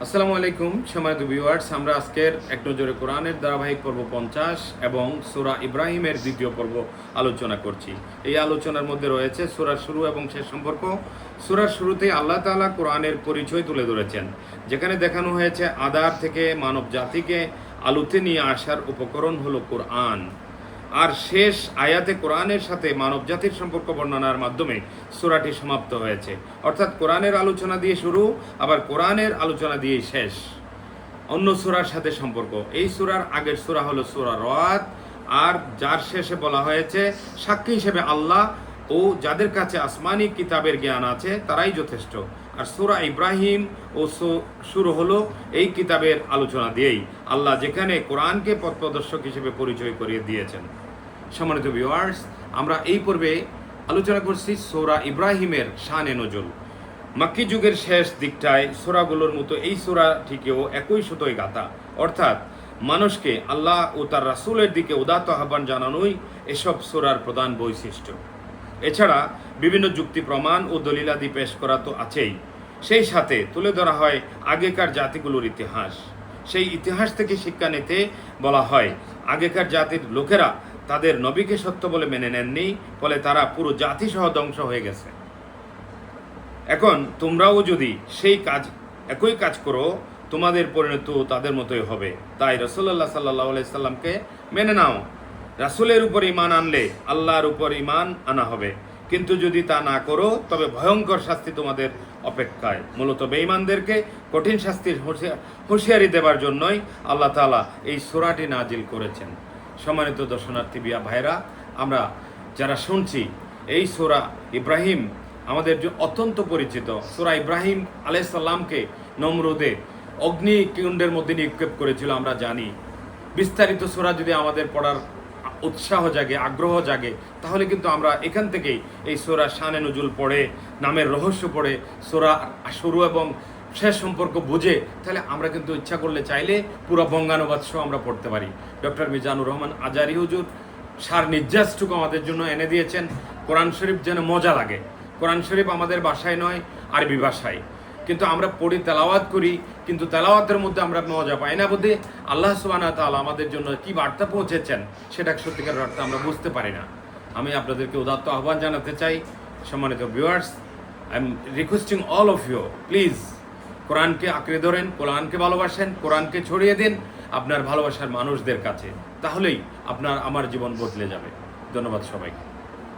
আসসালামু আলাইকুম সম্মানিত ভিউয়ার্স, আমরা আজকের এক নজরে কোরআনের ধারাবাহিক পর্ব 50 এবং সূরা ইব্রাহিমের দ্বিতীয় পর্ব আলোচনা করছি। এই আলোচনার মধ্যে রয়েছে সূরার শুরু এবং শেষ সম্পর্ক। সূরার শুরুতে আল্লাহ তাআলা কোরআনের পরিচয় তুলে ধরেছেন, যেখানে দেখানো হয়েছে আদার থেকে মানব জাতিকে আলোতে নিয়ে আসার উপকরণ হলো কোরআন। আর শেষ আয়াতে কোরআনের সাথে মানব জাতির সম্পর্ক বর্ণনার মাধ্যমে সূরাটি সমাপ্ত হয়েছে। অর্থাৎ কোরআনের আলোচনা দিয়ে শুরু, আবার কোরআনের আলোচনা দিয়ে শেষ। অন্য সূরার সাথে সম্পর্ক। এই সূরার আগের সূরা হলো সূরা রআদ, আর যার শেষে বলা হয়েছে সাক্ষী হিসেবে আল্লাহ ও যাদের কাছে আসমানি কিতাবের জ্ঞান আছে তারাই যথেষ্ট। আর সূরা ইব্রাহিম ও শুরু হলো এই কিতাবের আলোচনা দিয়েই, আল্লাহ যেখানে কোরআনকে পথপ্রদর্শক হিসেবে পরিচয় করিয়ে দিয়েছেন। সম্মানিত ভিউয়ার্স, আমরা এই পর্বে আলোচনা করছি সূরা ইব্রাহিমের শানে নজুল। মাক্কি যুগের শেষ দিকটায় সূরাগুলোর মতো এই সূরাটিকেও একই সুতোয় গাঁথা, অর্থাৎ মানুষকে আল্লাহ ও তার রাসূলের দিকে উদাত্ত আহ্বান জানানোই এসব সূরার প্রধান বৈশিষ্ট্য। এছাড়া বিভিন্ন যুক্তি প্রমাণ ও দলিলাদি পেশ করা তো আছেই, সেই সাথে তুলে ধরা হয় আগেকার জাতিগুলোর ইতিহাস। সেই ইতিহাস থেকে শিক্ষা নিতে বলা হয় আগেকার জাতির লোকেরা তাদের নবীকে সত্য বলে মেনে নেননি, ফলে তারা পুরো জাতিসহ ধ্বংস হয়ে গেছে। এখন তোমরাও যদি সেই একই কাজ করো, তোমাদের পরিণত তাদের মতোই হবে। তাই রাসূলুল্লাহ সাল্লাল্লাহু আলাইহি সাল্লামকে মেনে নাও। রাসূলের উপর ঈমান আনলে আল্লাহর উপর ঈমান আনা হবে, কিন্তু যদি তা না করো তবে ভয়ঙ্কর শাস্তি তোমাদের অপেক্ষায়। মূলত বেঈমানদেরকে কঠিন শাস্তির হুঁশিয়ারি দেবার জন্যই আল্লাহ তাআলা এই সূরাটি নাজিল করেছেন। সম্মানিত দর্শনার্থী ভাইরা, আমরা যারা শুনছি এই সূরা ইব্রাহিম আমাদের যে অত্যন্ত পরিচিত। সূরা ইব্রাহিম আলাইহিস সালামকে নমরুদে অগ্নিকুণ্ডের মধ্যে নিক্ষেপ করেছিল, আমরা জানি। বিস্তারিত সূরা যদি আমাদের পড়ার উৎসাহ জাগে, আগ্রহ জাগে, তাহলে কিন্তু আমরা এখান থেকেই এই সূরা শানে নজুল পড়ে, নামের রহস্য পড়ে, সূরা শুরু এবং শেষ সম্পর্ক বুঝে, তাহলে আমরা কিন্তু ইচ্ছা করলে চাইলে পুরো বঙ্গানুবাদ সহ আমরা পড়তে পারি। ডক্টর মিজানুর রহমান আজারি হুজুর সার নির্যাসটুকু আমাদের জন্য এনে দিয়েছেন। কোরআন শরীফ যেন মজা লাগে। কোরআন শরীফ আমাদের ভাষায় নয়, আরবি ভাষায়, কিন্তু আমরা পড়ি, তেলাওয়াত করি, কিন্তু তেলাওয়াতের মধ্যে আমরা মজা পাই না বলতে আল্লাহ সুবহানাহু ওয়া তাআলা আমাদের জন্য কি বার্তা পৌঁছেছেন সেটা সত্যিকার অর্থে আমরা বুঝতে পারি না। আমি আপনাদেরকে উদাত্ত আহ্বান জানাতে চাই, সম্মানিত viewers, I am requesting all of you, please কোরআনকে আঁকড়ে ধরেন, কোরআনকে ভালোবাসেন, কোরআনকে ছড়িয়ে দিন আপনার ভালোবাসার মানুষদের কাছে, তাহলেই আমার জীবন বদলে যাবে। ধন্যবাদ সবাইকে।